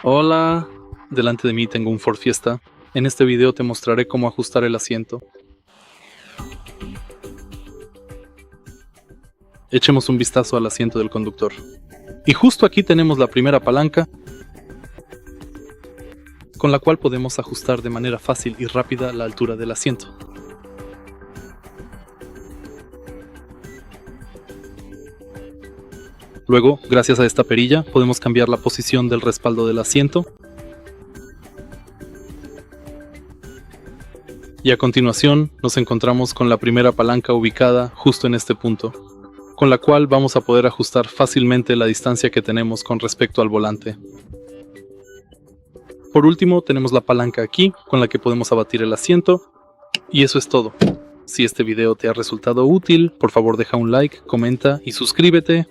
Hola, delante de mí tengo un Ford Fiesta. En este video te mostraré cómo ajustar el asiento. Echemos un vistazo al asiento del conductor. Y justo aquí tenemos la primera palanca, con la cual podemos ajustar de manera fácil y rápida la altura del asiento. Luego, gracias a esta perilla, podemos cambiar la posición del respaldo del asiento. Y a continuación, nos encontramos con la primera palanca ubicada justo en este punto, con la cual vamos a poder ajustar fácilmente la distancia que tenemos con respecto al volante. Por último, tenemos la palanca aquí, con la que podemos abatir el asiento. Y eso es todo. Si este video te ha resultado útil, por favor deja un like, comenta y suscríbete.